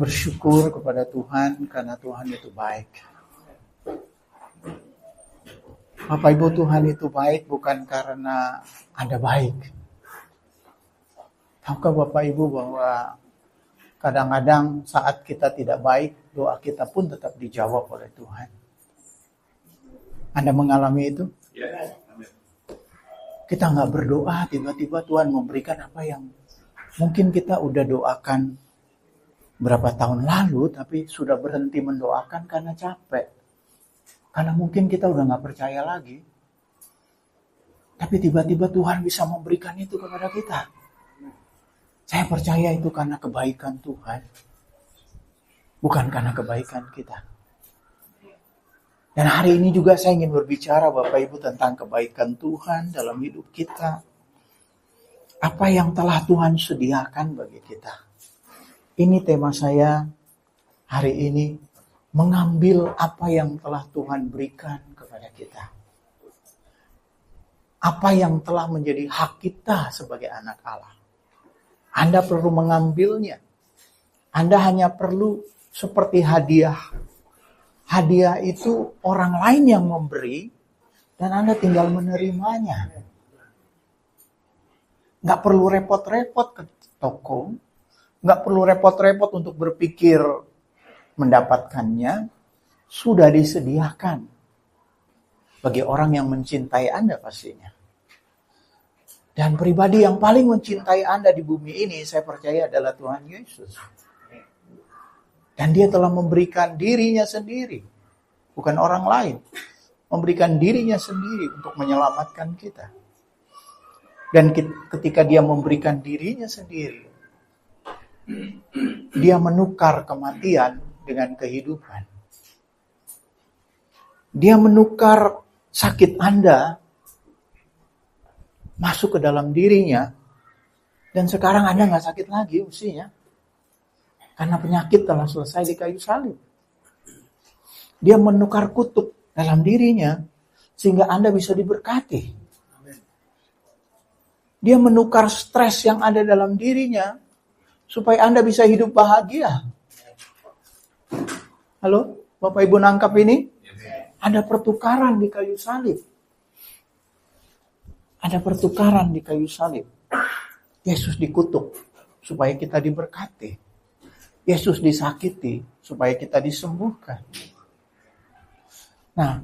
bersyukur kepada Tuhan karena Tuhan itu baik. Bapak Ibu, Tuhan itu baik bukan karena Anda baik. Tahukah Bapak Ibu bahwa kadang-kadang saat kita tidak baik, doa kita pun tetap dijawab oleh Tuhan. Anda mengalami itu? Kita nggak berdoa, tiba-tiba Tuhan memberikan apa yang mungkin kita udah doakan berapa tahun lalu, tapi sudah berhenti mendoakan karena capek. Karena mungkin kita udah nggak percaya lagi. Tapi tiba-tiba Tuhan bisa memberikan itu kepada kita. Saya percaya itu karena kebaikan Tuhan. Bukan karena kebaikan kita. Dan hari ini juga saya ingin berbicara Bapak Ibu tentang kebaikan Tuhan dalam hidup kita. Apa yang telah Tuhan sediakan bagi kita. Ini tema saya hari ini, mengambil apa yang telah Tuhan berikan kepada kita. Apa yang telah menjadi hak kita sebagai anak Allah. Anda perlu mengambilnya. Anda hanya perlu seperti hadiah. Hadiah itu orang lain yang memberi dan Anda tinggal menerimanya. Nggak perlu repot-repot ke toko. Nggak perlu repot-repot untuk berpikir mendapatkannya. Sudah disediakan. Bagi orang yang mencintai Anda pastinya. Dan pribadi yang paling mencintai Anda di bumi ini, saya percaya adalah Tuhan Yesus. Dan Dia telah memberikan dirinya sendiri. Bukan orang lain. Memberikan dirinya sendiri untuk menyelamatkan kita. Dan ketika Dia memberikan dirinya sendiri, Dia menukar kematian dengan kehidupan. Dia menukar sakit Anda masuk ke dalam dirinya. Dan sekarang Anda gak sakit lagi usianya. Karena penyakit telah selesai di kayu salib. Dia menukar kutuk dalam dirinya. Sehingga Anda bisa diberkati. Dia menukar stres yang ada dalam dirinya. Supaya Anda bisa hidup bahagia. Halo? Bapak Ibu nangkap ini? Ada pertukaran di kayu salib. Ada pertukaran di kayu salib. Yesus dikutuk supaya kita diberkati. Yesus disakiti supaya kita disembuhkan. Nah,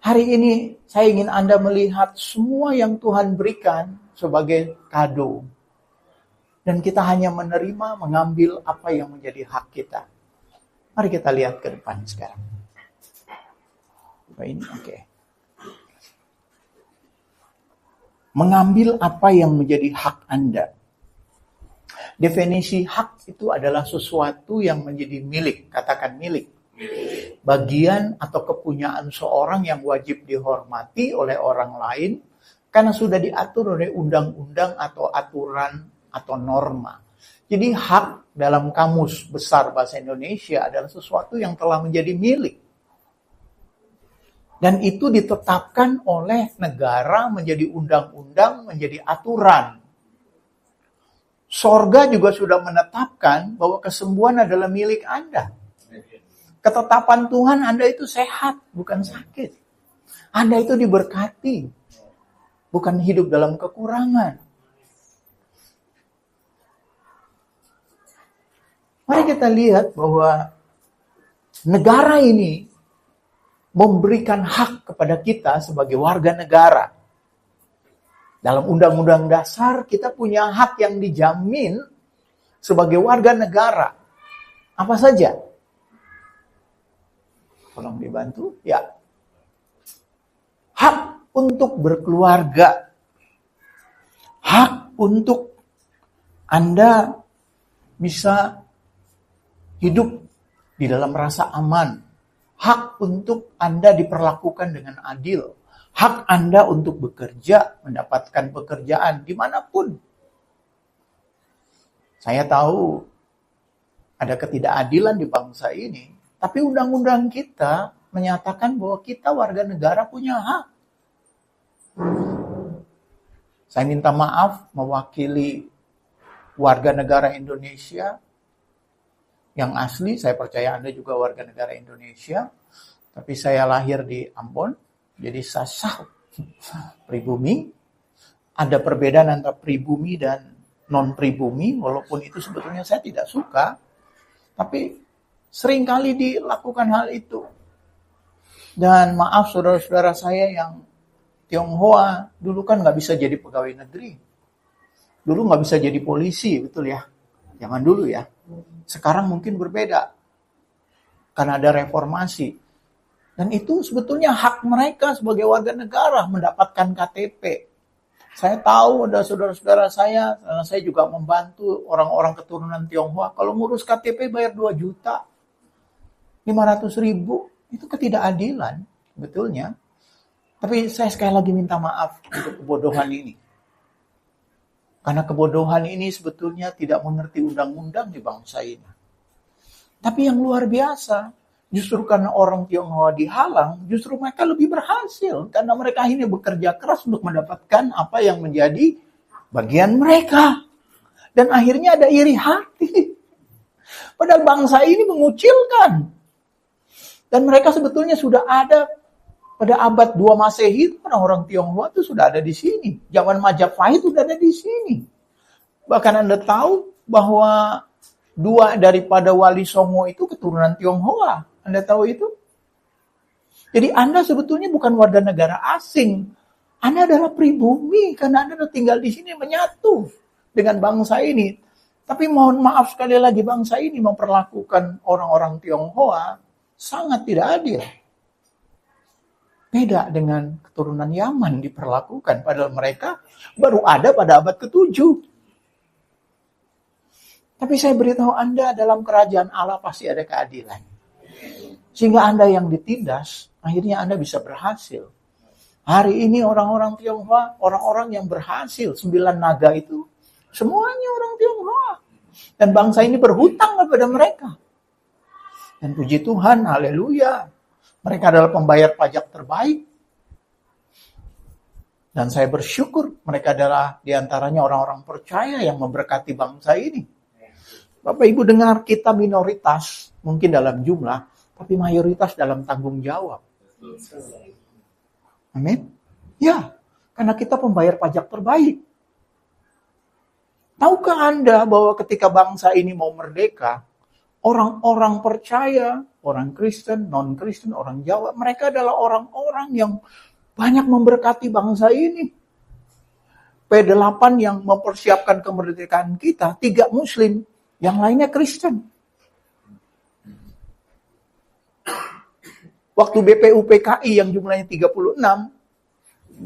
hari ini saya ingin Anda melihat semua yang Tuhan berikan sebagai kado. Dan kita hanya menerima, mengambil apa yang menjadi hak kita. Mari kita lihat ke depan sekarang. Ini oke. Mengambil apa yang menjadi hak Anda. Definisi hak itu adalah sesuatu yang menjadi milik. Katakan milik. Bagian atau kepunyaan seorang yang wajib dihormati oleh orang lain. Karena sudah diatur oleh undang-undang atau aturan atau norma. Jadi hak dalam kamus besar bahasa Indonesia adalah sesuatu yang telah menjadi milik. Dan itu ditetapkan oleh negara menjadi undang-undang, menjadi aturan. Sorga juga sudah menetapkan bahwa kesembuhan adalah milik Anda. Ketetapan Tuhan Anda itu sehat, bukan sakit. Anda itu diberkati, bukan hidup dalam kekurangan. Mari kita lihat bahwa negara ini memberikan hak kepada kita sebagai warga negara. Dalam Undang-Undang Dasar kita punya hak yang dijamin sebagai warga negara. Apa saja? Tolong dibantu. Ya. Hak untuk berkeluarga. Hak untuk Anda bisa hidup di dalam rasa aman. Hak untuk Anda diperlakukan dengan adil. Hak Anda untuk bekerja, mendapatkan pekerjaan dimanapun. Saya tahu ada ketidakadilan di bangsa ini. Tapi undang-undang kita menyatakan bahwa kita warga negara punya hak. Saya minta maaf mewakili warga negara Indonesia yang asli. Saya percaya Anda juga warga negara Indonesia, tapi saya lahir di Ambon, jadi Sasak pribumi. Ada perbedaan antara pribumi dan non pribumi, walaupun itu sebetulnya saya tidak suka, tapi seringkali dilakukan hal itu. Dan maaf saudara-saudara saya yang Tionghoa, dulu kan nggak bisa jadi pegawai negeri, dulu nggak bisa jadi polisi, betul ya? Zaman dulu ya. Sekarang mungkin berbeda, karena ada reformasi. Dan itu sebetulnya hak mereka sebagai warga negara mendapatkan KTP. Saya tahu ada saudara-saudara saya, karena saya juga membantu orang-orang keturunan Tionghoa. Kalau ngurus KTP bayar 2 juta, 500 ribu. Itu ketidakadilan, betulnya. Tapi saya sekali lagi minta maaf untuk kebodohan ini. Karena kebodohan ini sebetulnya tidak mengerti undang-undang di bangsa ini. Tapi yang luar biasa, justru karena orang Tionghoa dihalang, justru mereka lebih berhasil. Karena mereka ini bekerja keras untuk mendapatkan apa yang menjadi bagian mereka. Dan akhirnya ada iri hati. Padahal bangsa ini mengucilkan. Dan mereka sebetulnya sudah ada pada abad 2 Masehi, orang-orang Tionghoa itu sudah ada di sini. Zaman Majapahit sudah ada di sini. Bahkan Anda tahu bahwa 2 daripada Wali Songo itu keturunan Tionghoa. Anda tahu itu? Jadi Anda sebetulnya bukan warga negara asing. Anda adalah pribumi karena Anda tinggal di sini menyatu dengan bangsa ini. Tapi mohon maaf sekali lagi, bangsa ini memperlakukan orang-orang Tionghoa sangat tidak adil. Beda dengan keturunan Yaman diperlakukan, padahal mereka baru ada pada abad ke-7. Tapi saya beritahu Anda, dalam kerajaan Allah pasti ada keadilan. Sehingga Anda yang ditindas, akhirnya Anda bisa berhasil. Hari ini orang-orang Tionghoa, orang-orang yang berhasil, 9 naga itu, semuanya orang Tionghoa. Dan bangsa ini berhutang kepada mereka. Dan puji Tuhan, haleluya. Mereka adalah pembayar pajak terbaik. Dan saya bersyukur mereka adalah diantaranya orang-orang percaya yang memberkati bangsa ini. Bapak Ibu dengar, kita minoritas mungkin dalam jumlah, tapi mayoritas dalam tanggung jawab. Amin. Ya, karena kita pembayar pajak terbaik. Tahukah Anda bahwa ketika bangsa ini mau merdeka, orang-orang percaya, orang Kristen, non-Kristen, orang Jawa, mereka adalah orang-orang yang banyak memberkati bangsa ini. P8 yang mempersiapkan kemerdekaan kita, 3 Muslim, yang lainnya Kristen. Waktu BPUPKI yang jumlahnya 36,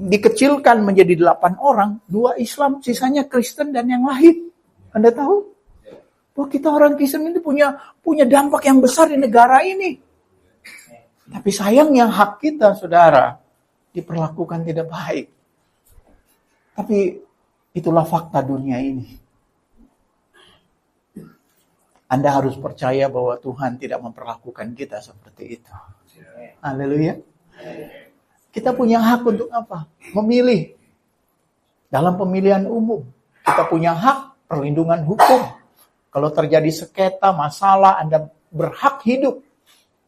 dikecilkan menjadi 8 orang, 2 Islam, sisanya Kristen dan yang lain. Anda tahu? Bahwa kita orang Kristen ini punya dampak yang besar di negara ini. Tapi sayangnya hak kita, saudara, diperlakukan tidak baik. Tapi itulah fakta dunia ini. Anda harus percaya bahwa Tuhan tidak memperlakukan kita seperti itu. Haleluya. Kita punya hak untuk apa? Memilih. Dalam pemilihan umum, kita punya hak perlindungan hukum. Kalau terjadi sengketa, masalah, Anda berhak hidup,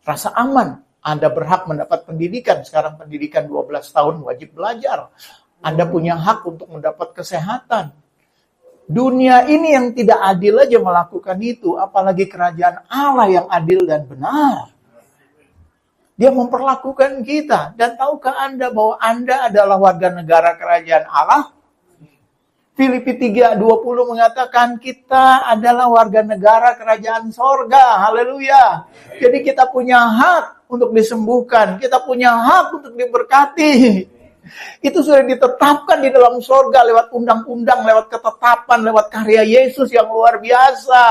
rasa aman. Anda berhak mendapat pendidikan. Sekarang pendidikan 12 tahun wajib belajar. Anda punya hak untuk mendapat kesehatan. Dunia ini yang tidak adil aja melakukan itu, apalagi kerajaan Allah yang adil dan benar. Dia memperlakukan kita. Dan tahukah Anda bahwa Anda adalah warga negara kerajaan Allah? Filipi 3:20 mengatakan kita adalah warga negara kerajaan sorga. Haleluya. Jadi kita punya hak untuk disembuhkan. Kita punya hak untuk diberkati. Itu sudah ditetapkan di dalam sorga lewat undang-undang, lewat ketetapan, lewat karya Yesus yang luar biasa.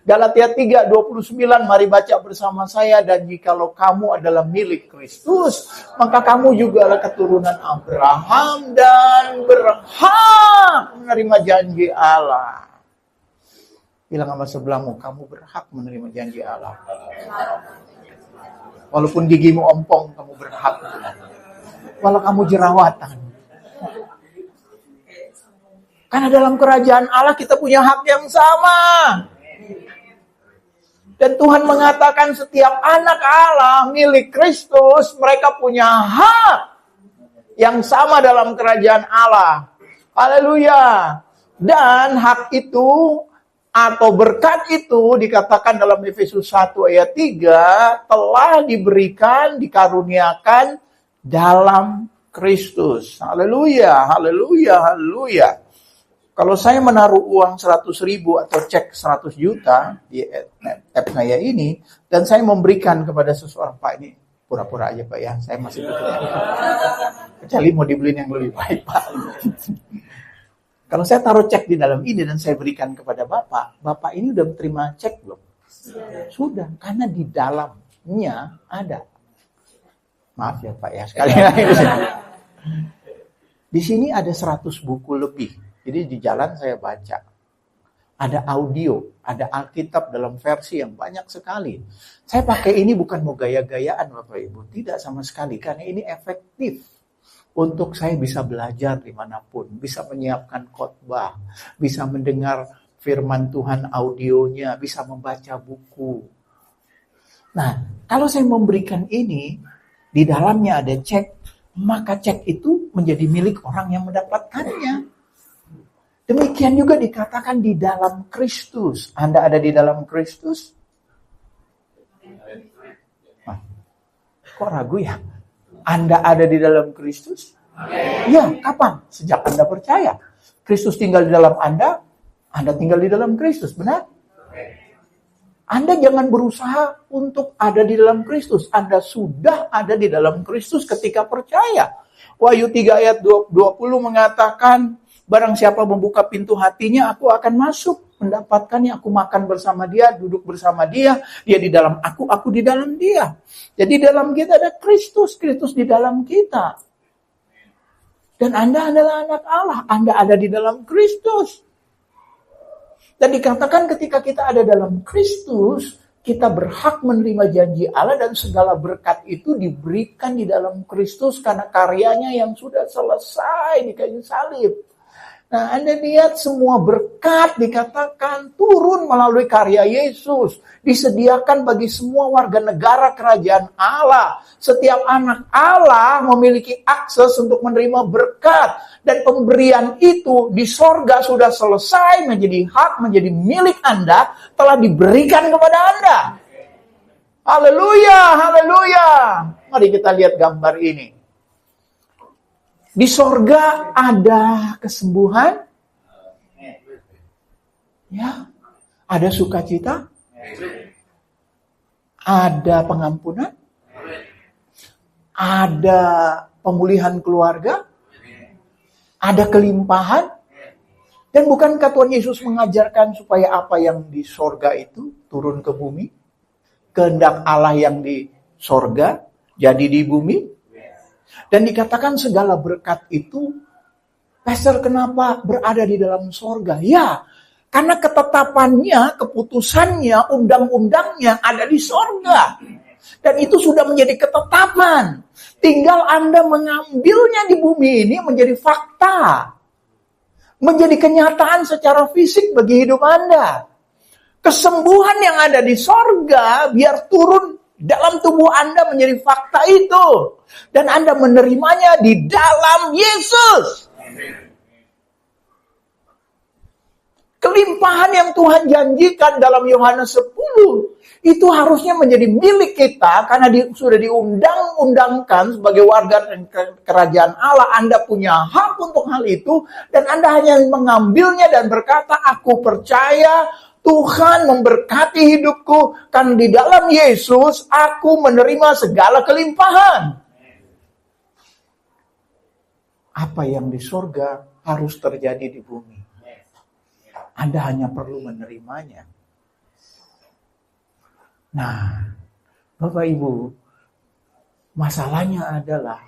Galatia 3:29, mari baca bersama saya. Dan jikalau kamu adalah milik Kristus, maka kamu juga adalah keturunan Abraham dan berhak menerima janji Allah. Bilang sama sebelahmu, kamu berhak menerima janji Allah. Walaupun gigimu ompong, kamu berhak. Walau kamu jerawatan. Karena dalam kerajaan Allah kita punya hak yang sama. Dan Tuhan mengatakan setiap anak Allah milik Kristus, mereka punya hak yang sama dalam kerajaan Allah. Haleluya. Dan hak itu atau berkat itu dikatakan dalam Efesus 1 ayat 3 telah diberikan, dikaruniakan dalam Kristus. Haleluya, haleluya, haleluya. Kalau saya menaruh uang 100.000 atau cek 100 juta di app saya ini, dan saya memberikan kepada seseorang, Pak, ini pura-pura aja Pak ya, saya masih bekerja. Kecuali mau dibeliin yang lebih baik Pak. Kalau saya taruh cek di dalam ini dan saya berikan kepada Bapak ini udah terima cek belum? Sudah, karena di dalamnya ada. Maaf ya Pak ya, sekali lagi. Di sini ada 100 buku lebih. Jadi di jalan saya baca. Ada audio, ada Alkitab dalam versi yang banyak sekali. Saya pakai ini bukan mau gaya-gayaan Bapak Ibu. Tidak sama sekali, karena ini efektif. Untuk saya bisa belajar dimanapun. Bisa menyiapkan khotbah. Bisa mendengar firman Tuhan audionya. Bisa membaca buku. Nah, kalau saya memberikan ini, di dalamnya ada cek. Maka cek itu menjadi milik orang yang mendapatkannya. Demikian juga dikatakan di dalam Kristus. Anda ada di dalam Kristus? Kok ragu ya? Anda ada di dalam Kristus? Ya, kapan? Sejak Anda percaya. Kristus tinggal di dalam Anda tinggal di dalam Kristus, benar? Anda jangan berusaha untuk ada di dalam Kristus. Anda sudah ada di dalam Kristus ketika percaya. Wahyu 3 ayat 20 mengatakan, barang siapa membuka pintu hatinya, aku akan masuk, mendapatkannya, aku makan bersama dia, duduk bersama dia, dia di dalam aku di dalam dia. Jadi dalam kita ada Kristus, Kristus di dalam kita. Dan Anda adalah anak Allah, Anda ada di dalam Kristus. Dan dikatakan ketika kita ada dalam Kristus, kita berhak menerima janji Allah dan segala berkat itu diberikan di dalam Kristus karena karyanya yang sudah selesai di kayu salib. Nah, Anda lihat semua berkat dikatakan turun melalui karya Yesus. Disediakan bagi semua warga negara kerajaan Allah. Setiap anak Allah memiliki akses untuk menerima berkat. Dan pemberian itu di sorga sudah selesai menjadi hak, menjadi milik Anda. Telah diberikan kepada Anda. Haleluya, haleluya. Mari kita lihat gambar ini. Di sorga ada kesembuhan, ya, ada sukacita, ada pengampunan, ada pemulihan keluarga, ada kelimpahan. Dan bukankah Tuhan Yesus mengajarkan supaya apa yang di sorga itu turun ke bumi? Kehendak Allah yang di sorga jadi di bumi. Dan dikatakan segala berkat itu, Pastor, kenapa berada di dalam sorga? Ya, karena ketetapannya, keputusannya, undang-undangnya ada di sorga. Dan itu sudah menjadi ketetapan. Tinggal Anda mengambilnya di bumi ini menjadi fakta. Menjadi kenyataan secara fisik bagi hidup Anda. Kesembuhan yang ada di sorga biar turun dalam tubuh Anda menjadi fakta itu. Dan Anda menerimanya di dalam Yesus. Kelimpahan yang Tuhan janjikan dalam Yohanes 10. Itu harusnya menjadi milik kita. Karena sudah diundang-undangkan sebagai warga kerajaan Allah. Anda punya hak untuk hal itu. Dan Anda hanya mengambilnya dan berkata, aku percaya Tuhan memberkati hidupku. Karena di dalam Yesus aku menerima segala kelimpahan. Apa yang di sorga harus terjadi di bumi. Anda hanya perlu menerimanya. Nah, Bapak Ibu, masalahnya adalah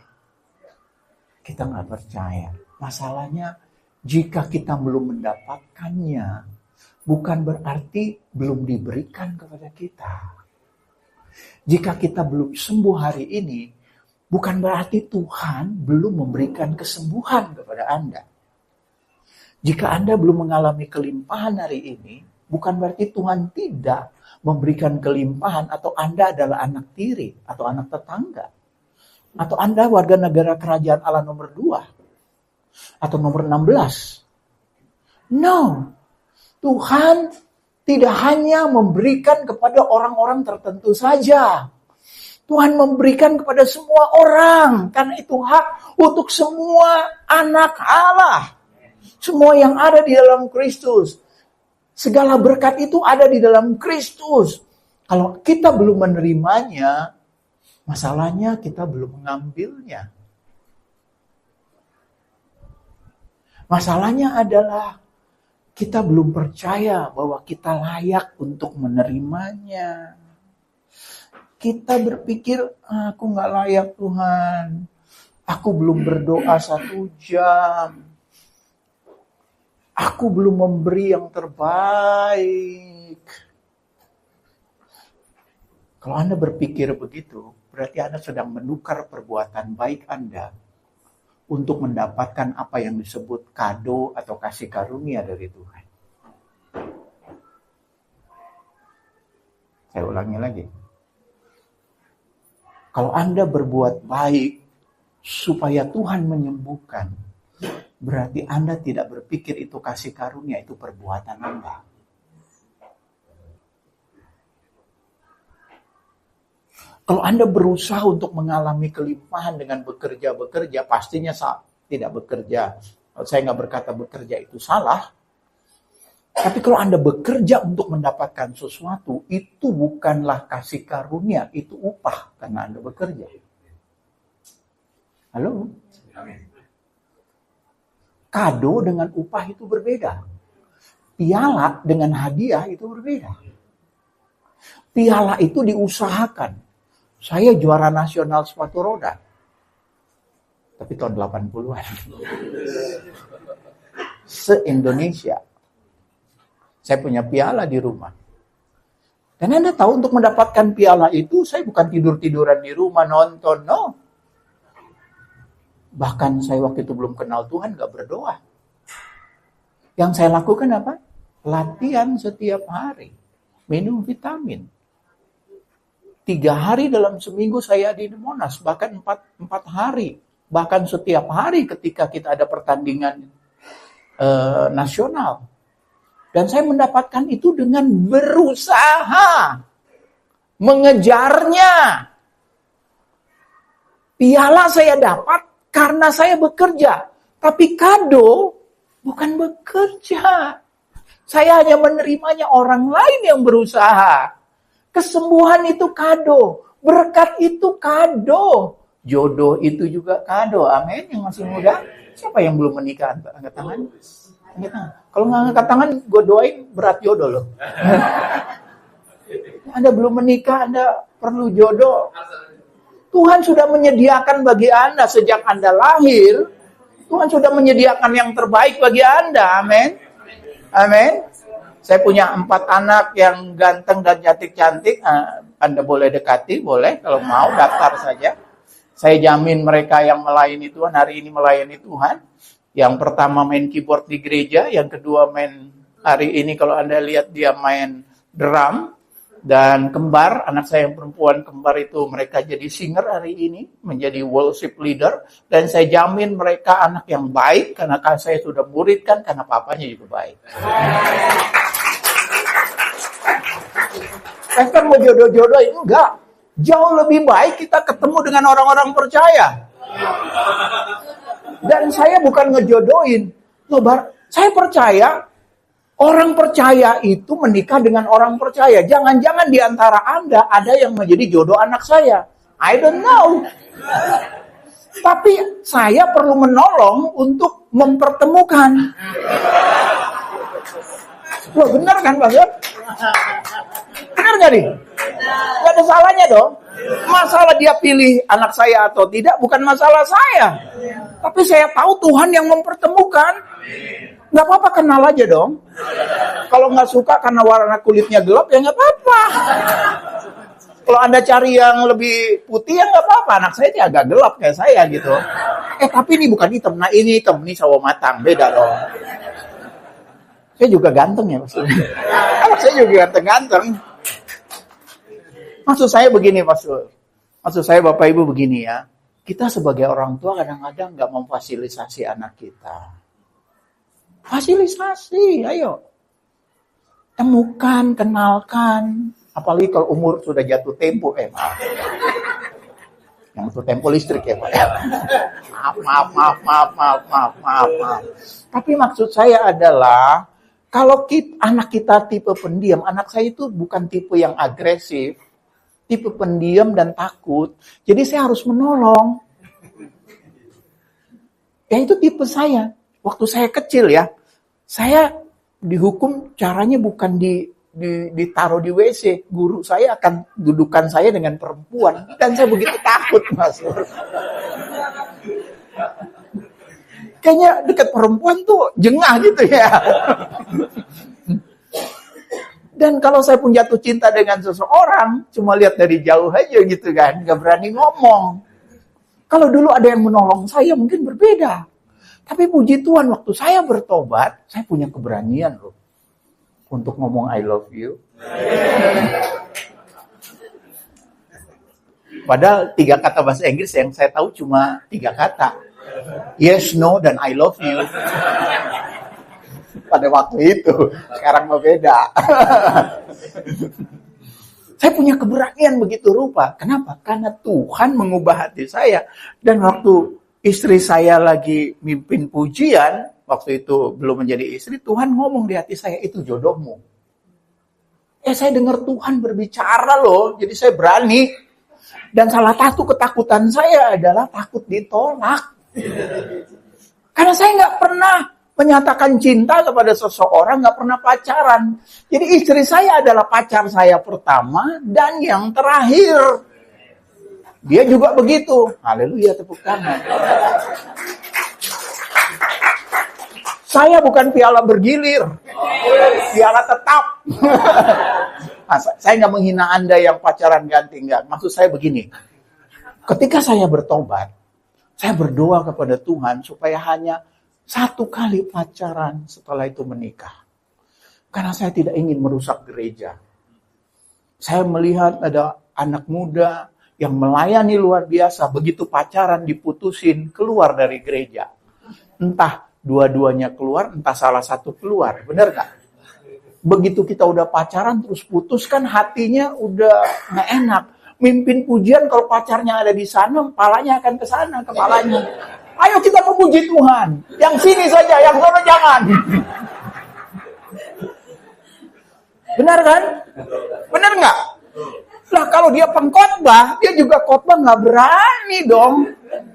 kita nggak percaya. Masalahnya jika kita belum mendapatkannya, bukan berarti belum diberikan kepada kita. Jika kita belum sembuh hari ini, bukan berarti Tuhan belum memberikan kesembuhan kepada Anda. Jika Anda belum mengalami kelimpahan hari ini, bukan berarti Tuhan tidak memberikan kelimpahan atau Anda adalah anak tiri atau anak tetangga. Atau Anda warga negara kerajaan Allah nomor 2 atau nomor 16. No. Tuhan tidak hanya memberikan kepada orang-orang tertentu saja. Tuhan memberikan kepada semua orang. Karena itu hak untuk semua anak Allah. Semua yang ada di dalam Kristus. Segala berkat itu ada di dalam Kristus. Kalau kita belum menerimanya, masalahnya kita belum mengambilnya. Masalahnya adalah kita belum percaya bahwa kita layak untuk menerimanya. Kita berpikir, aku gak layak Tuhan. Aku belum berdoa 1 jam. Aku belum memberi yang terbaik. Kalau Anda berpikir begitu, berarti Anda sedang menukar perbuatan baik Anda untuk mendapatkan apa yang disebut kado atau kasih karunia dari Tuhan. Saya ulangi lagi. Kalau Anda berbuat baik supaya Tuhan menyembuhkan, berarti Anda tidak berpikir itu kasih karunia, itu perbuatan Anda. Kalau Anda berusaha untuk mengalami kelimpahan dengan bekerja, pastinya tidak bekerja. Kalau saya nggak berkata bekerja itu salah. Tapi kalau Anda bekerja untuk mendapatkan sesuatu, itu bukanlah kasih karunia, itu upah karena Anda bekerja. Halo? Kado dengan upah itu berbeda. Piala dengan hadiah itu berbeda. Piala itu diusahakan. Saya juara nasional sepatu roda. Tapi tahun 80-an. Se-Indonesia. Saya punya piala di rumah. Dan Anda tahu untuk mendapatkan piala itu, saya bukan tidur-tiduran di rumah nonton, no. Bahkan saya waktu itu belum kenal Tuhan, gak berdoa. Yang saya lakukan apa? Latihan setiap hari. Minum vitamin. 3 hari dalam seminggu saya di Monas, bahkan 4 hari. Bahkan setiap hari ketika kita ada pertandingan nasional. Dan saya mendapatkan itu dengan berusaha mengejarnya. Piala saya dapat karena saya bekerja. Tapi kado bukan bekerja. Saya hanya menerimanya orang lain yang berusaha. Kesembuhan itu kado. Berkat itu kado. Jodoh itu juga kado. Amin. Yang masih muda. Siapa yang belum menikah? Angkat tangan. Kalau nggak angkat tangan, gue doain berat jodoh loh. Anda belum menikah, Anda perlu jodoh. Tuhan sudah menyediakan bagi Anda sejak Anda lahir. Tuhan sudah menyediakan yang terbaik bagi Anda. Amin. Amin. Saya punya 4 anak yang ganteng dan cantik-cantik. Anda boleh dekati, boleh. Kalau mau, daftar saja. Saya jamin mereka yang melayani Tuhan, hari ini melayani Tuhan. Yang pertama main keyboard di gereja. Yang kedua hari ini kalau Anda lihat dia main drum. Dan kembar, anak saya yang perempuan kembar itu mereka jadi singer hari ini. Menjadi worship leader. Dan saya jamin mereka anak yang baik. Karena saya sudah muridkan, karena papanya juga baik. Kan mau jodoh-jodoh, enggak. Jauh lebih baik kita ketemu dengan orang-orang percaya. Dan saya bukan ngejodohin. Saya percaya, orang percaya itu menikah dengan orang percaya. Jangan-jangan di antara Anda ada yang menjadi jodoh anak saya. I don't know. Tapi saya perlu menolong untuk mempertemukan. Loh, benar kan Pak? Benar gak nih? Gak ada salahnya dong. Masalah dia pilih anak saya atau tidak bukan masalah saya. Tapi saya tahu Tuhan yang mempertemukan. Gak apa-apa, kenal aja dong. Kalau gak suka karena warna kulitnya gelap, ya gak apa-apa. Kalau Anda cari yang lebih putih, ya gak apa-apa. Anak saya ini agak gelap kayak saya gitu. Tapi ini bukan hitam. Nah ini hitam, ini sawo matang. Beda dong. Saya juga ganteng ya maksudnya. saya juga ganteng-ganteng. Maksud saya begini, Pastor. Maksud saya Bapak Ibu begini ya. Kita sebagai orang tua kadang-kadang nggak memfasilitasi anak kita. Fasilitasi, ayo. Temukan, kenalkan. Apalagi kalau umur sudah jatuh tempo, maaf. Yang jatuh tempo listrik ya Pak. Maaf. Tapi maksud saya adalah, kalau anak kita tipe pendiam, anak saya itu bukan tipe yang agresif, tipe pendiam dan takut. Jadi saya harus menolong. Ya itu tipe saya. Waktu saya kecil ya, saya dihukum caranya bukan ditaruh di WC. Guru saya akan dudukan saya dengan perempuan. Dan saya begitu takut, Mas. Kayaknya dekat perempuan tuh jengah gitu ya. Dan kalau saya pun jatuh cinta dengan seseorang, cuma lihat dari jauh aja gitu kan, gak berani ngomong. Kalau dulu ada yang menolong saya mungkin berbeda. Tapi puji Tuhan, waktu saya bertobat, saya punya keberanian loh untuk ngomong I love you. Padahal 3 kata bahasa Inggris yang saya tahu cuma 3 kata. Yes, no, dan I love you. Pada waktu itu, sekarang berbeda. Saya punya keberanian begitu rupa. Kenapa? Karena Tuhan mengubah hati saya. Dan waktu istri saya lagi mimpin pujian, waktu itu belum menjadi istri, Tuhan ngomong di hati saya, itu jodohmu. Saya dengar Tuhan berbicara loh, jadi saya berani. Dan salah satu ketakutan saya adalah takut ditolak. Karena saya nggak pernah menyatakan cinta kepada seseorang, nggak pernah pacaran. Jadi istri saya adalah pacar saya pertama dan yang terakhir. Dia juga begitu. Haleluya, tepuk tangan. Saya bukan piala bergilir, piala tetap. Saya nggak menghina Anda yang pacaran ganti, nggak. Maksud saya begini. Ketika saya bertobat, saya berdoa kepada Tuhan supaya hanya 1 kali pacaran, setelah itu menikah. Karena saya tidak ingin merusak gereja. Saya melihat ada anak muda yang melayani luar biasa, begitu pacaran diputusin, keluar dari gereja. Entah dua-duanya keluar, entah salah satu keluar. Benar gak? Begitu kita udah pacaran terus putus, kan hatinya udah gak enak. Mimpin pujian kalau pacarnya ada di sana, kepalanya akan ke sana, kepalanya. Ayo kita memuji Tuhan. Yang sini saja, yang sana jangan. Benar kan? Benar nggak? Lah kalau dia pengkhotbah, dia juga khotbah nggak berani dong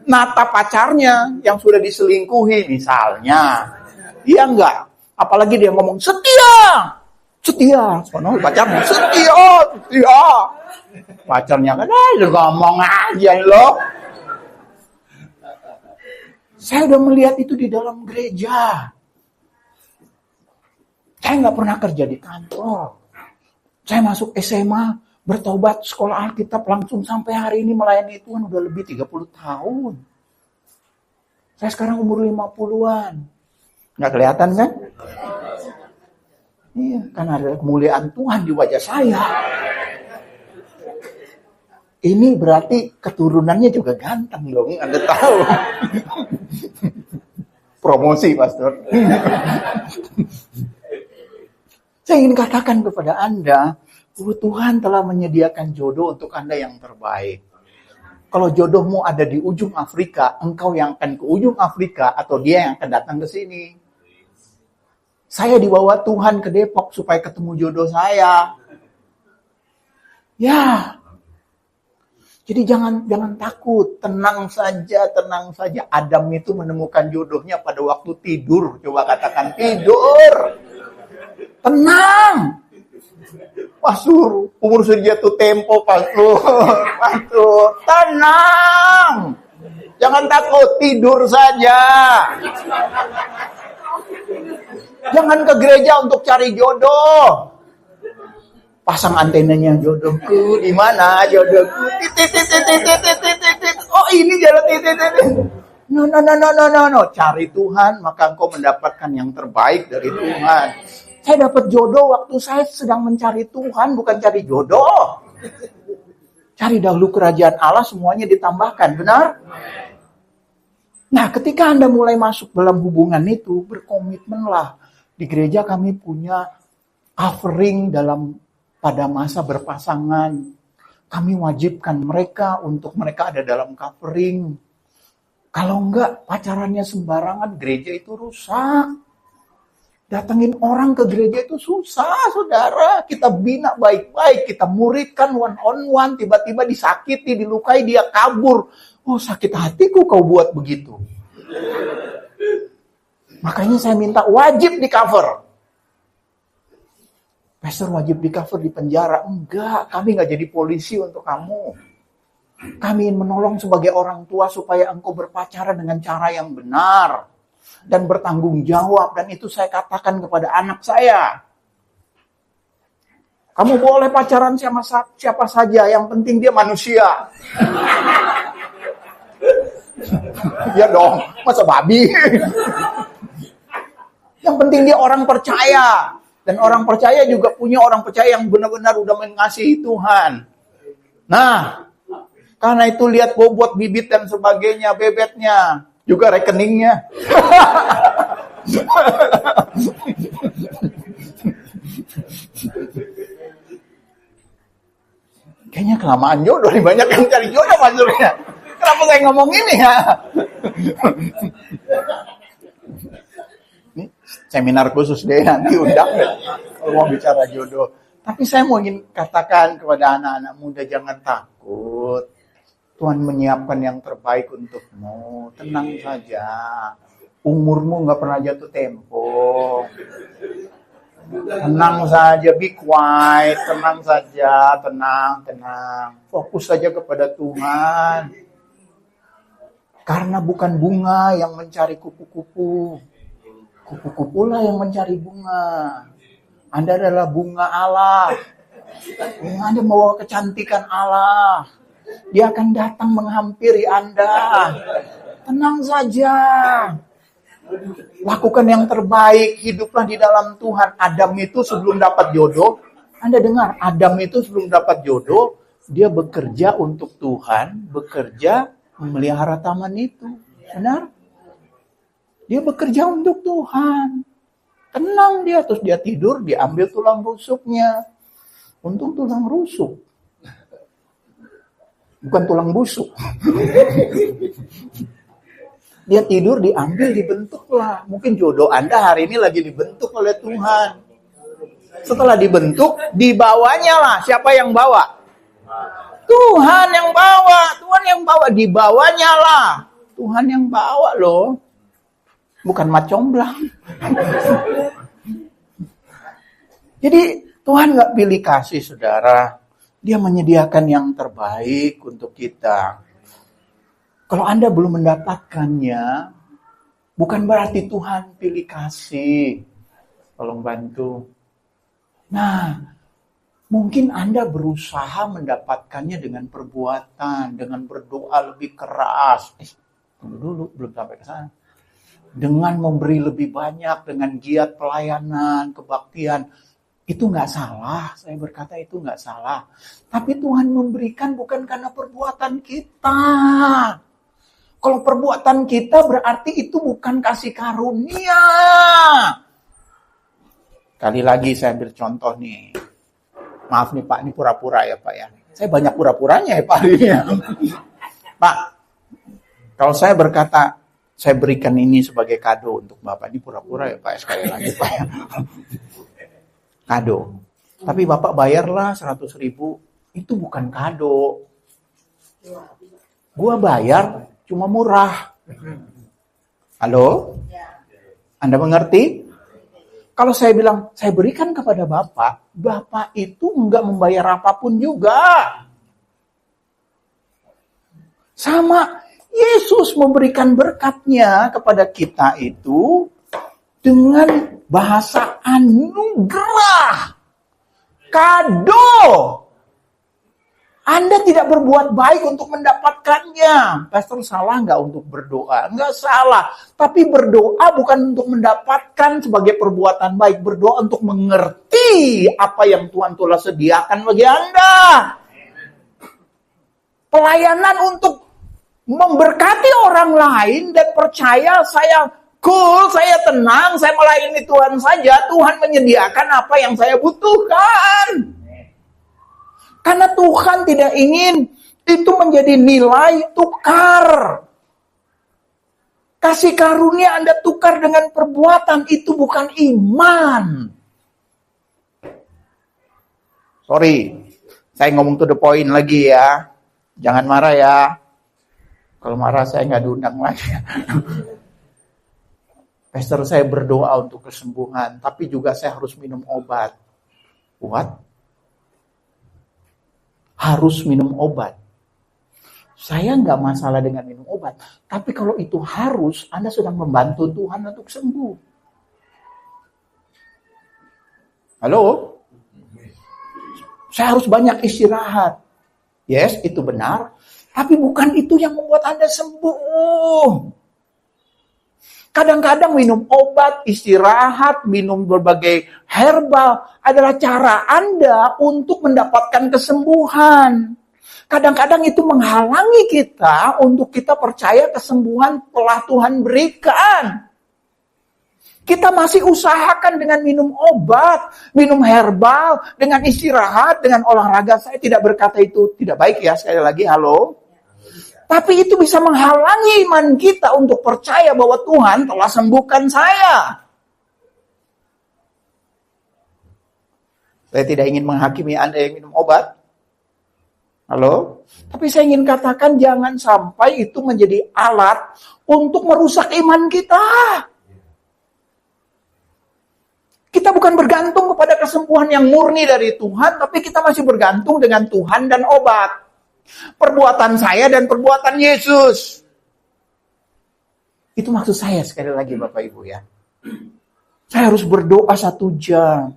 nata pacarnya yang sudah diselingkuhi misalnya. Iya nggak? Apalagi dia ngomong setia. Sono pacarnya setia. Pacarnya kan ngomong aja loh. Saya udah melihat itu di dalam gereja. Saya nggak pernah kerja di kantor. Saya masuk SMA, bertobat, sekolah Alkitab, langsung sampai hari ini melayani Tuhan udah lebih 30 tahun. Saya sekarang umur 50-an. Nggak kelihatan kan? Iya, karena ada kemuliaan Tuhan di wajah saya. Ini berarti keturunannya juga ganteng dong, Anda tahu. Promosi, Pastor. Saya ingin katakan kepada Anda, bahwa Tuhan telah menyediakan jodoh untuk Anda yang terbaik. Kalau jodohmu ada di ujung Afrika, engkau yang akan ke ujung Afrika, atau dia yang akan datang ke sini. Saya dibawa Tuhan ke Depok supaya ketemu jodoh saya. Ya. Jadi jangan takut, tenang saja. Adam itu menemukan jodohnya pada waktu tidur. Coba katakan tidur. Tenang. Pastor, umur sudah jatuh tempo, Pastor. Tenang. Jangan takut, tidur saja. Jangan ke gereja untuk cari jodoh. Pasang antenanya, jodohku di mana jodohku? Oh ini jalan No. Cari Tuhan, maka engkau mendapatkan yang terbaik dari Tuhan. Saya dapat jodoh waktu saya sedang mencari Tuhan, bukan cari jodoh. Cari dahulu kerajaan Allah, semuanya ditambahkan, benar? Nah, ketika Anda mulai masuk dalam hubungan itu, berkomitmenlah. Di gereja kami punya covering pada masa berpasangan. Kami wajibkan mereka untuk mereka ada dalam covering. Kalau enggak, pacarannya sembarangan, gereja itu rusak. Datengin orang ke gereja itu susah, saudara. Kita bina baik-baik, kita muridkan one on one, tiba-tiba disakiti, dilukai, dia kabur. Oh, sakit hatiku kau buat begitu. Makanya saya minta wajib di cover. Pastor wajib di cover di penjara. Enggak, kami enggak jadi polisi untuk kamu. Kami ingin menolong sebagai orang tua supaya engkau berpacaran dengan cara yang benar. Dan bertanggung jawab. Dan itu saya katakan kepada anak saya. Kamu boleh pacaran sama siapa saja. Yang penting dia manusia. Ya dong. Masa babi? Yang penting dia orang percaya. Dan orang percaya juga punya orang percaya yang benar-benar udah mengasihi Tuhan. Nah. Karena itu lihat bobot bibit dan sebagainya. Bebetnya. Juga rekeningnya. Kayaknya kelamaan jodoh nih, banyak yang cari jodoh maksudnya. Kenapa saya ngomong ini ya? Ini seminar khusus deh, nanti undang kalau mau bicara jodoh. Tapi saya mau ingin katakan kepada anak-anak muda, jangan takut. Tuhan menyiapkan yang terbaik untukmu. Tenang saja. Umurmu gak pernah jatuh tempo. Tenang saja, be quiet. Tenang saja, tenang. Fokus saja kepada Tuhan. Karena bukan bunga yang mencari kupu-kupu. Kupu-kupulah yang mencari bunga. Anda adalah bunga Allah. Anda membawa kecantikan Allah. Dia akan datang menghampiri Anda. Tenang saja. Lakukan yang terbaik. Hiduplah di dalam Tuhan. Adam itu sebelum dapat jodoh. Anda dengar, Adam itu sebelum dapat jodoh, dia bekerja untuk Tuhan. Bekerja memelihara taman itu. Benar? Dia bekerja untuk Tuhan. Tenang dia. Terus dia tidur, dia ambil tulang rusuknya. Untung tulang rusuk. Bukan tulang busuk. Dia tidur, diambil, dibentuklah. Mungkin jodoh Anda hari ini lagi dibentuk oleh Tuhan. Setelah dibentuk, dibawanya lah. Siapa yang bawa? Tuhan yang bawa. Tuhan yang bawa. Dibawanya lah. Tuhan yang bawa loh. Bukan mat comblang. Jadi Tuhan gak pilih kasih, saudara. Dia menyediakan yang terbaik untuk kita. Kalau Anda belum mendapatkannya, bukan berarti Tuhan pilih kasih. Tolong bantu. Nah, mungkin Anda berusaha mendapatkannya dengan perbuatan, dengan berdoa lebih keras. Tunggu dulu, belum sampai ke sana. Dengan memberi lebih banyak, dengan giat pelayanan, kebaktian. Itu nggak salah, saya berkata itu nggak salah. Tapi Tuhan memberikan bukan karena perbuatan kita. Kalau perbuatan kita berarti itu bukan kasih karunia. Kali lagi saya ambil contoh nih. Maaf nih Pak, ini pura-pura ya Pak ya. Saya banyak pura-puranya ya Pak hari ini. Pak, kalau saya berkata, saya berikan ini sebagai kado untuk Bapak. Ini pura-pura ya Pak, sekali lagi Pak ya. Kado. Tapi Bapak bayarlah 100.000. Itu bukan kado. Gua bayar cuma murah. Halo? Anda mengerti? Kalau saya bilang, saya berikan kepada Bapak, Bapak itu enggak membayar apapun juga. Sama, Yesus memberikan berkatnya kepada kita itu dengan bahasa anugerah. Kado. Anda tidak berbuat baik untuk mendapatkannya. Pastor salah nggak untuk berdoa? Nggak salah. Tapi berdoa bukan untuk mendapatkan sebagai perbuatan baik. Berdoa untuk mengerti apa yang Tuhan telah sediakan bagi Anda. Pelayanan untuk memberkati orang lain dan percaya saya cool, saya tenang, saya melayani Tuhan saja. Tuhan menyediakan apa yang saya butuhkan. Karena Tuhan tidak ingin itu menjadi nilai tukar. Kasih karunia Anda tukar dengan perbuatan, itu bukan iman. Sorry, saya ngomong to the point lagi ya. Jangan marah ya. Kalau marah saya nggak diundang lagi. Pastor, saya berdoa untuk kesembuhan, tapi juga saya harus minum obat. What? Harus minum obat. Saya nggak masalah dengan minum obat. Tapi kalau itu harus, Anda sedang membantu Tuhan untuk sembuh. Halo? Saya harus banyak istirahat. Yes, itu benar. Tapi bukan itu yang membuat Anda sembuh. Kadang-kadang minum obat, istirahat, minum berbagai herbal adalah cara Anda untuk mendapatkan kesembuhan. Kadang-kadang itu menghalangi kita untuk kita percaya kesembuhan telah Tuhan berikan. Kita masih usahakan dengan minum obat, minum herbal, dengan istirahat, dengan olahraga. Saya tidak berkata itu tidak baik ya, sekali lagi, halo. Tapi itu bisa menghalangi iman kita untuk percaya bahwa Tuhan telah sembuhkan saya. Saya tidak ingin menghakimi Anda yang minum obat. Halo? Tapi saya ingin katakan jangan sampai itu menjadi alat untuk merusak iman kita. Kita bukan bergantung kepada kesembuhan yang murni dari Tuhan, tapi kita masih bergantung dengan Tuhan dan obat. Perbuatan saya dan perbuatan Yesus. Itu maksud saya sekali lagi Bapak Ibu ya. Saya harus berdoa 1 jam.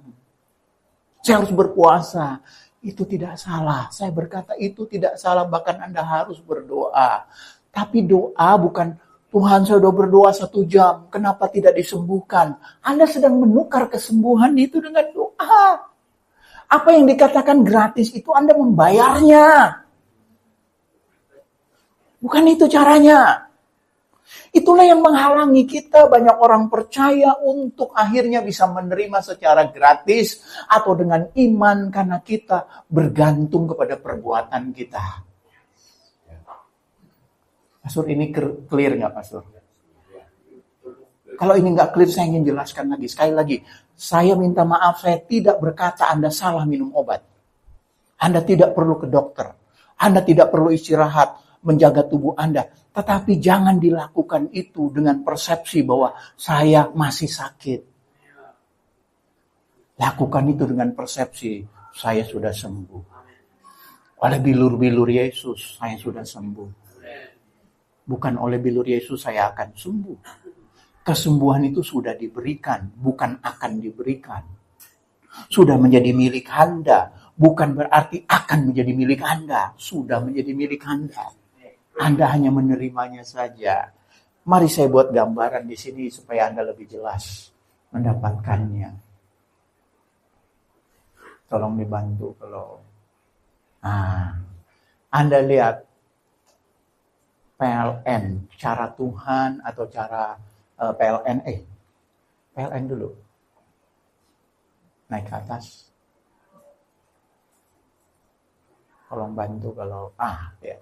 Saya harus berpuasa. Itu tidak salah. Saya berkata itu tidak salah. Bahkan Anda harus berdoa. Tapi doa bukan Tuhan saya sudah berdoa 1 jam. Kenapa tidak disembuhkan? Anda sedang menukar kesembuhan itu dengan doa. Apa yang dikatakan gratis itu Anda membayarnya. Bukan itu caranya. Itulah yang menghalangi kita banyak orang percaya untuk akhirnya bisa menerima secara gratis atau dengan iman karena kita bergantung kepada perbuatan kita. Pastor, ini clear nggak Pastor? Kalau ini nggak clear saya ingin jelaskan lagi. Sekali lagi, saya minta maaf, saya tidak berkata Anda salah minum obat. Anda tidak perlu ke dokter. Anda tidak perlu istirahat, menjaga tubuh Anda. Tetapi jangan dilakukan itu dengan persepsi bahwa saya masih sakit. Lakukan itu dengan persepsi saya sudah sembuh. Oleh bilur-bilur Yesus saya sudah sembuh. Bukan oleh bilur Yesus saya akan sembuh. Kesembuhan itu sudah diberikan, bukan akan diberikan. Sudah menjadi milik Anda, bukan berarti akan menjadi milik Anda. Sudah menjadi milik Anda. Anda hanya menerimanya saja. Mari saya buat gambaran di sini supaya Anda lebih jelas mendapatkannya. Tolong dibantu kalau Anda lihat PLN, cara Tuhan atau cara PLN dulu. Naik ke atas. Tolong bantu kalau ya.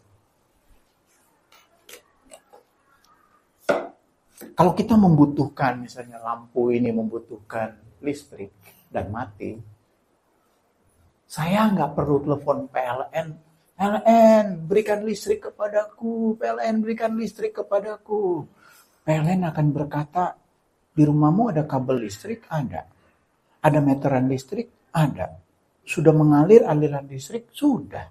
Kalau kita membutuhkan, misalnya lampu ini membutuhkan listrik dan mati, saya nggak perlu telepon PLN. PLN berikan listrik kepadaku, PLN berikan listrik kepadaku. PLN akan berkata, di rumahmu ada kabel listrik? Ada meteran listrik? Ada. Sudah mengalir aliran listrik? Sudah.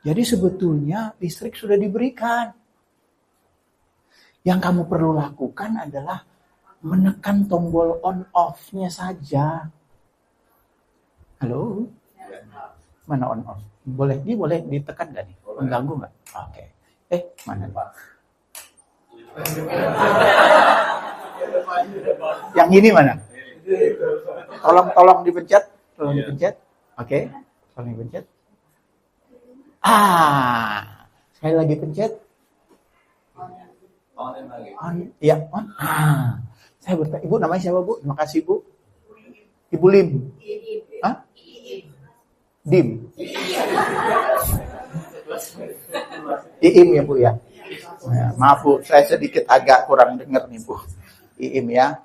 Jadi sebetulnya listrik sudah diberikan. Yang kamu perlu lakukan adalah menekan tombol on off-nya saja. Halo? Mana on off? Boleh ditekan nggak nih? Mengganggu nggak? Oke. Mana Pak? Yang ini mana? Tolong dipencet. Oke. Tolong dipencet. Sekali lagi pencet. On. Ya, on. Saya bertanya, Ibu namanya siapa, Bu? Terima kasih, Bu. Ibu Lim. Dim. Iim ya, Bu ya. Maaf, Bu, saya sedikit agak kurang dengar nih, Bu. Iim ya.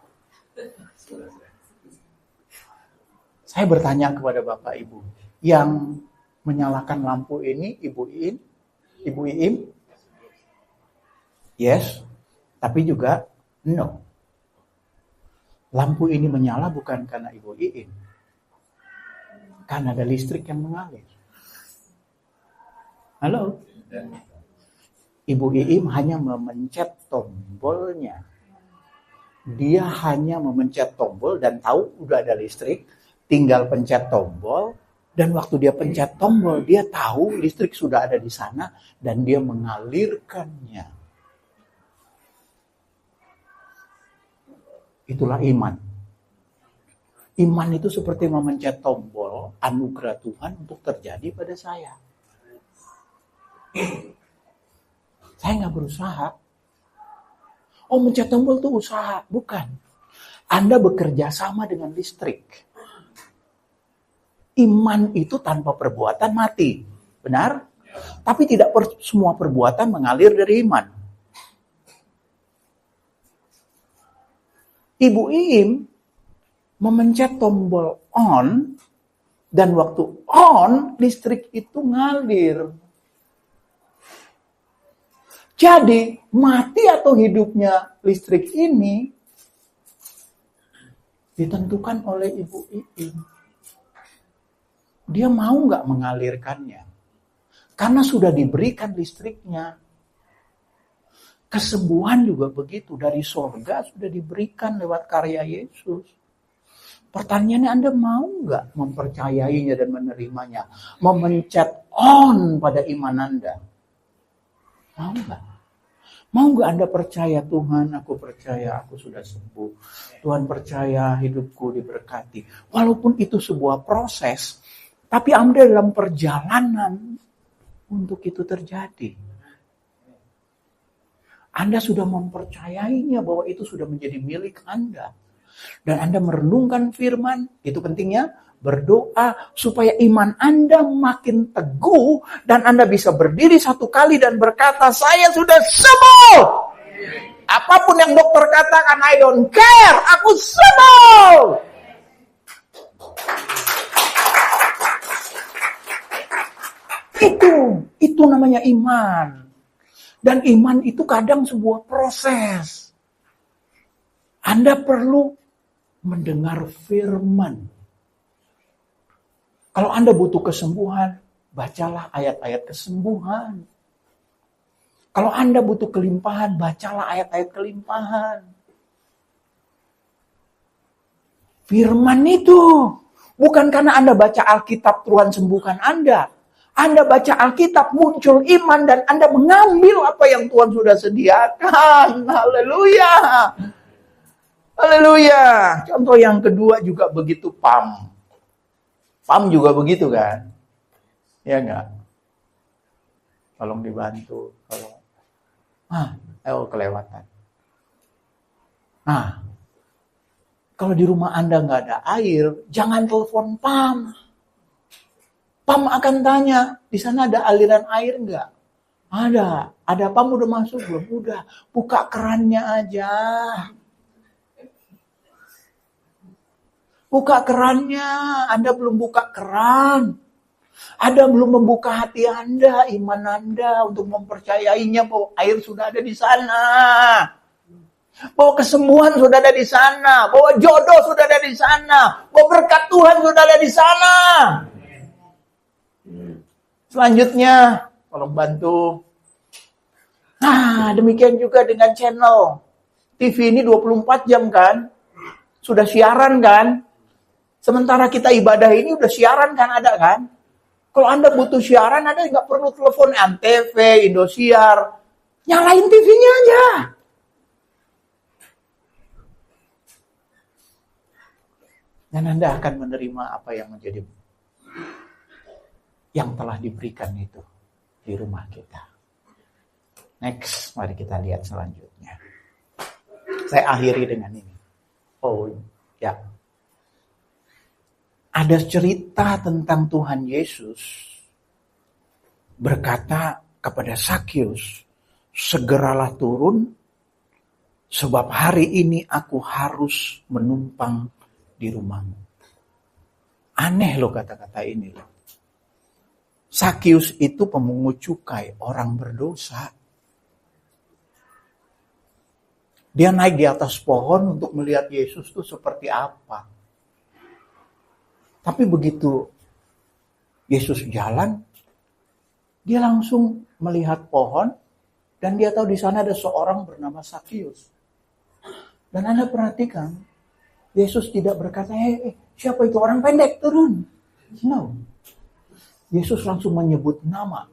Saya bertanya kepada Bapak Ibu, yang menyalakan lampu ini Ibu Iim? Yes, tapi juga no. Lampu ini menyala bukan karena Ibu Iim, karena ada listrik yang mengalir. Halo? Ibu Iim hanya memencet tombolnya. Dia hanya memencet tombol dan tahu udah ada listrik, tinggal pencet tombol. Dan waktu dia pencet tombol, dia tahu listrik sudah ada di sana dan dia mengalirkannya. Itulah iman. Iman itu seperti memencet tombol anugerah Tuhan untuk terjadi pada saya. Saya nggak berusaha. Mencet tombol itu usaha. Bukan. Anda bekerja sama dengan listrik. Iman itu tanpa perbuatan mati. Benar? Tapi tidak semua perbuatan mengalir dari iman. Ibu Iim memencet tombol on, dan waktu on, listrik itu ngalir. Jadi, mati atau hidupnya listrik ini ditentukan oleh Ibu Iim. Dia mau nggak mengalirkannya? Karena sudah diberikan listriknya. Kesembuhan juga begitu. Dari surga sudah diberikan lewat karya Yesus. Pertanyaannya, Anda mau nggak mempercayainya dan menerimanya? Memencet on pada iman Anda. Mau nggak? Mau nggak Anda percaya, Tuhan, aku percaya aku sudah sembuh. Tuhan percaya hidupku diberkati. Walaupun itu sebuah proses, tapi Anda dalam perjalanan untuk itu terjadi. Anda sudah mempercayainya bahwa itu sudah menjadi milik Anda. Dan Anda merenungkan firman, itu pentingnya, berdoa supaya iman Anda makin teguh dan Anda bisa berdiri satu kali dan berkata, saya sudah sembuh. Apapun yang dokter katakan, I don't care, aku sembuh. Itu namanya iman. Dan iman itu kadang sebuah proses. Anda perlu mendengar firman. Kalau Anda butuh kesembuhan, bacalah ayat-ayat kesembuhan. Kalau Anda butuh kelimpahan, bacalah ayat-ayat kelimpahan. Firman itu bukan karena Anda baca Alkitab Tuhan sembuhkan Anda. Anda baca Alkitab, muncul iman dan Anda mengambil apa yang Tuhan sudah sediakan. Haleluya. Haleluya. Contoh yang kedua juga begitu, PAM. PAM juga begitu kan? Ya enggak? Tolong dibantu. Kelewatan. Kalau di rumah Anda nggak ada air, jangan telepon PAM. PAM akan tanya, di sana ada aliran air nggak? Ada. Ada PAM udah masuk belum? Udah. Buka kerannya aja. Buka kerannya. Anda belum buka keran. Anda belum membuka hati Anda, iman Anda untuk mempercayainya bahwa air sudah ada di sana. Bahwa kesembuhan sudah ada di sana. Bahwa jodoh sudah ada di sana. Bahwa berkat Tuhan sudah ada di sana. Selanjutnya, tolong bantu. Demikian juga dengan channel. TV ini 24 jam kan? Sudah siaran kan? Sementara kita ibadah ini udah siaran kan, ada kan? Kalau Anda butuh siaran, Anda nggak perlu telepon Antv, Indosiar. Nyalain TV-nya aja. Dan Anda akan menerima apa yang menjadi yang telah diberikan itu di rumah kita. Next, mari kita lihat selanjutnya. Saya akhiri dengan ini. Oh, ya. Ada cerita tentang Tuhan Yesus berkata kepada Sakyus, segeralah turun, sebab hari ini aku harus menumpang di rumahmu. Aneh loh kata-kata ini loh. Sakyus itu pemungut cukai, orang berdosa. Dia naik di atas pohon untuk melihat Yesus itu seperti apa. Tapi begitu Yesus jalan, dia langsung melihat pohon dan dia tahu di sana ada seorang bernama Sakyus. Dan Anda perhatikan, Yesus tidak berkata, siapa itu orang pendek turun. No. Yesus langsung menyebut nama.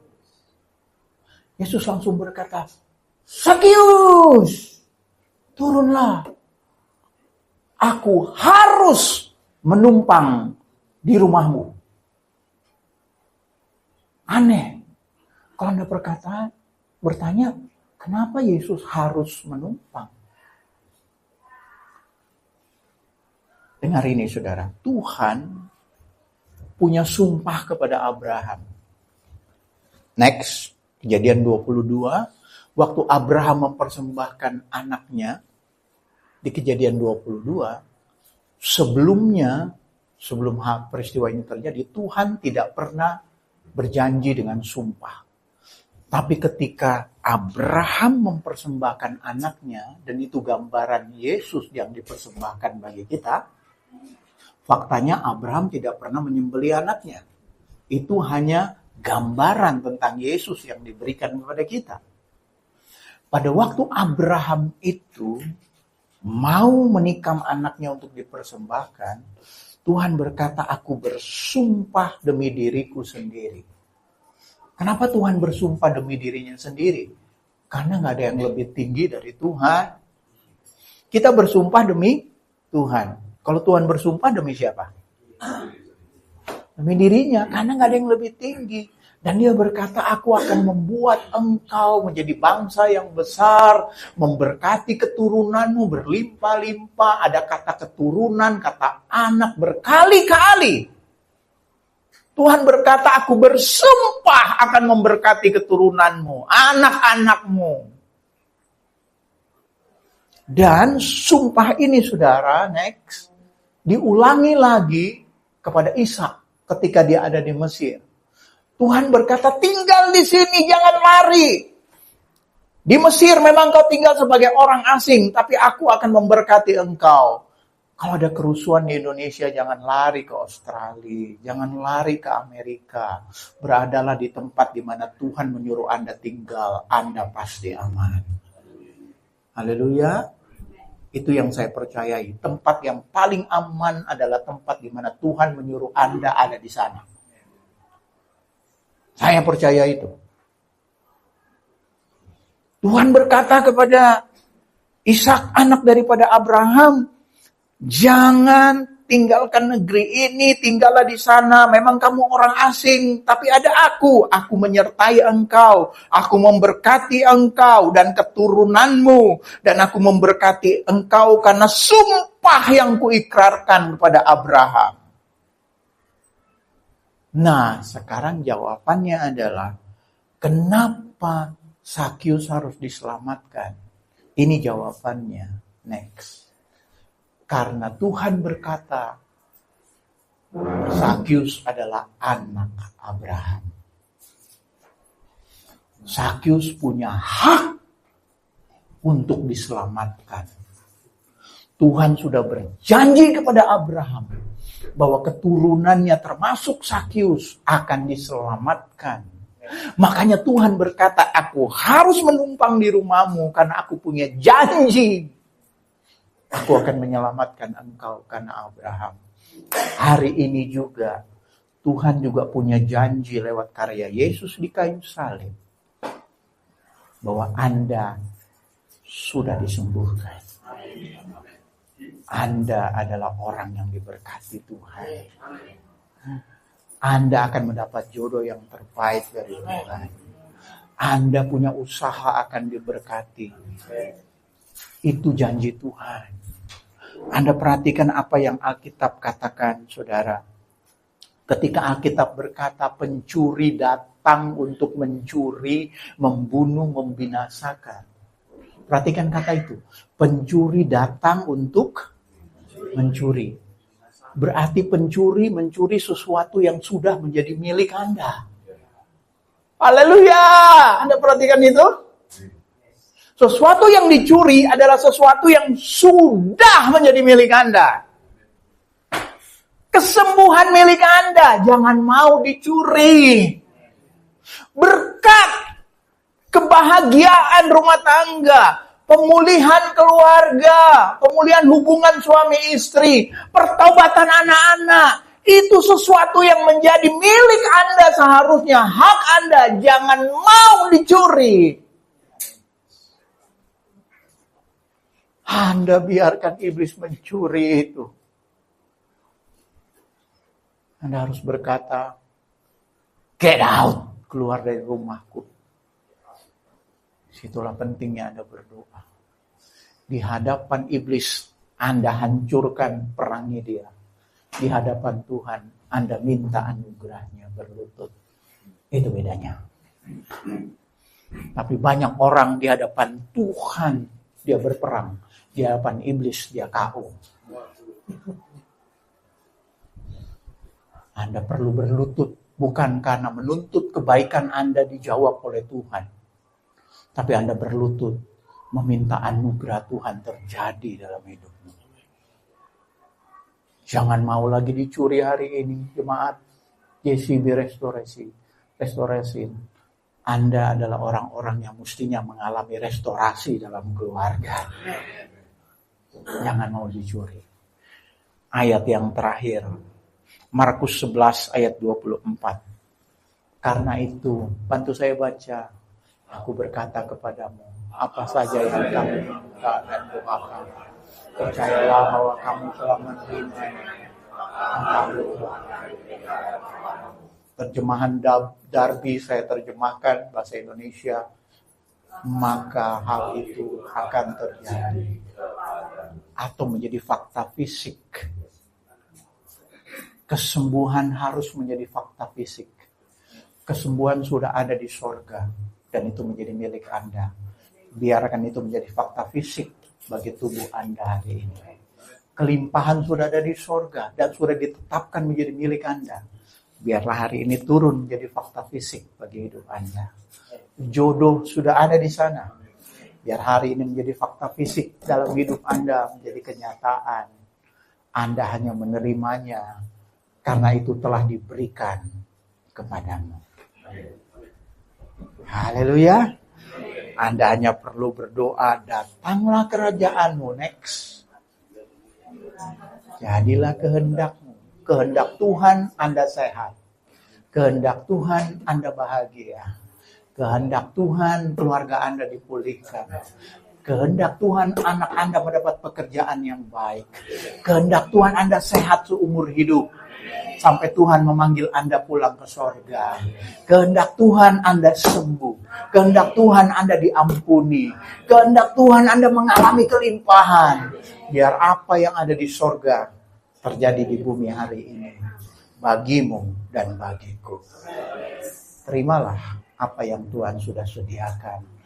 Yesus langsung berkata, Sakyus, turunlah. Aku harus menumpang di rumahmu. Aneh. Kalau Anda bertanya, kenapa Yesus harus menumpang? Dengar ini saudara, Tuhan punya sumpah kepada Abraham. Next, Kejadian 22, waktu Abraham mempersembahkan anaknya, di Kejadian 22, sebelum peristiwa ini terjadi, Tuhan tidak pernah berjanji dengan sumpah. Tapi ketika Abraham mempersembahkan anaknya, dan itu gambaran Yesus yang dipersembahkan bagi kita, faktanya Abraham tidak pernah menyembelih anaknya. Itu hanya gambaran tentang Yesus yang diberikan kepada kita. Pada waktu Abraham itu mau menikam anaknya untuk dipersembahkan, Tuhan berkata, aku bersumpah demi diriku sendiri. Kenapa Tuhan bersumpah demi dirinya sendiri? Karena gak ada yang lebih tinggi dari Tuhan. Kita bersumpah demi Tuhan. Kalau Tuhan bersumpah demi siapa? Demi dirinya, karena gak ada yang lebih tinggi. Dan dia berkata, aku akan membuat engkau menjadi bangsa yang besar, memberkati keturunanmu berlimpah-limpah. Ada kata keturunan, kata anak berkali-kali. Tuhan berkata, aku bersumpah akan memberkati keturunanmu, anak-anakmu. Dan sumpah ini saudara, next, diulangi lagi kepada Ishak ketika dia ada di Mesir. Tuhan berkata, tinggal di sini, jangan lari. Di Mesir memang kau tinggal sebagai orang asing, tapi aku akan memberkati engkau. Kalau ada kerusuhan di Indonesia, jangan lari ke Australia, jangan lari ke Amerika. Beradalah di tempat di mana Tuhan menyuruh Anda tinggal, Anda pasti aman. Haleluya. Itu yang saya percayai. Tempat yang paling aman adalah tempat di mana Tuhan menyuruh Anda ada di sana. Saya percaya itu. Tuhan berkata kepada Ishak, anak daripada Abraham, jangan tinggalkan negeri ini, tinggallah di sana. Memang kamu orang asing, tapi ada aku. Aku menyertai engkau. Aku memberkati engkau dan keturunanmu. Dan aku memberkati engkau karena sumpah yang kuikrarkan kepada Abraham. Nah, sekarang jawabannya adalah, kenapa Sakyus harus diselamatkan? Ini jawabannya. Next. Karena Tuhan berkata, Sakyus adalah anak Abraham. Sakyus punya hak untuk diselamatkan. Tuhan sudah berjanji kepada Abraham bahwa keturunannya termasuk Sakyus akan diselamatkan. Makanya Tuhan berkata, aku harus menumpang di rumahmu karena aku punya janji. Aku akan menyelamatkan engkau karena Abraham. Hari ini juga Tuhan juga punya janji lewat karya Yesus di kayu salib bahwa Anda sudah disembuhkan. Anda adalah orang yang diberkati Tuhan. Anda akan mendapat jodoh yang terbaik dari Tuhan. Anda punya usaha akan diberkati. Itu janji Tuhan. Anda perhatikan apa yang Alkitab katakan, saudara. Ketika Alkitab berkata pencuri datang untuk mencuri, membunuh, membinasakan. Perhatikan kata itu. Pencuri datang untuk mencuri. Berarti pencuri mencuri sesuatu yang sudah menjadi milik Anda. Haleluya! Anda perhatikan itu? Sesuatu yang dicuri adalah sesuatu yang sudah menjadi milik Anda. Kesembuhan milik Anda, jangan mau dicuri. Berkat, kebahagiaan rumah tangga, pemulihan keluarga, pemulihan hubungan suami istri, pertobatan anak-anak, itu sesuatu yang menjadi milik Anda seharusnya, hak Anda, jangan mau dicuri. Anda biarkan iblis mencuri itu. Anda harus berkata, get out, keluar dari rumahku. Situlah pentingnya Anda berdoa. Di hadapan iblis, Anda hancurkan, perangi dia. Di hadapan Tuhan, Anda minta anugerahnya, berlutut. Itu bedanya. Tapi banyak orang di hadapan Tuhan, dia berperang. Di hadapan iblis, dia KO. Anda perlu berlutut, bukan karena menuntut kebaikan Anda dijawab oleh Tuhan. Tapi Anda berlutut, meminta anugerah Tuhan terjadi dalam hidupmu. Jangan mau lagi dicuri hari ini, jemaat. JCB restorasi. Anda adalah orang-orang yang mestinya mengalami restorasi dalam keluarga. Jangan mau dicuri. Ayat yang terakhir, Markus 11 ayat 24. Karena itu, bantu saya baca. Aku berkata kepadamu, apa saja yang kamu minta dan doakan, percayalah bahwa kamu telah menerima. Terjemahan Darby saya terjemahkan bahasa Indonesia, maka hal itu akan terjadi atau menjadi fakta fisik. Kesembuhan harus menjadi fakta fisik. Kesembuhan sudah ada di sorga dan itu menjadi milik Anda. Biarkan itu menjadi fakta fisik bagi tubuh Anda hari ini. Kelimpahan sudah ada di sorga dan sudah ditetapkan menjadi milik Anda. Biarlah hari ini turun menjadi fakta fisik bagi hidup Anda. Jodoh sudah ada di sana. Biar hari ini menjadi fakta fisik dalam hidup Anda, menjadi kenyataan. Anda hanya menerimanya karena itu telah diberikan kepadamu. Haleluya. Anda hanya perlu berdoa, datanglah kerajaanmu. Next. Jadilah kehendakmu. Kehendak Tuhan Anda sehat. Kehendak Tuhan Anda bahagia. Kehendak Tuhan keluarga Anda dipulihkan. Kehendak Tuhan anak Anda mendapat pekerjaan yang baik. Kehendak Tuhan Anda sehat seumur hidup. Sampai Tuhan memanggil Anda pulang ke sorga. Kehendak Tuhan Anda sembuh. Kehendak Tuhan Anda diampuni. Kehendak Tuhan Anda mengalami kelimpahan. Biar apa yang ada di sorga terjadi di bumi hari ini. Bagimu dan bagiku. Terimalah apa yang Tuhan sudah sediakan.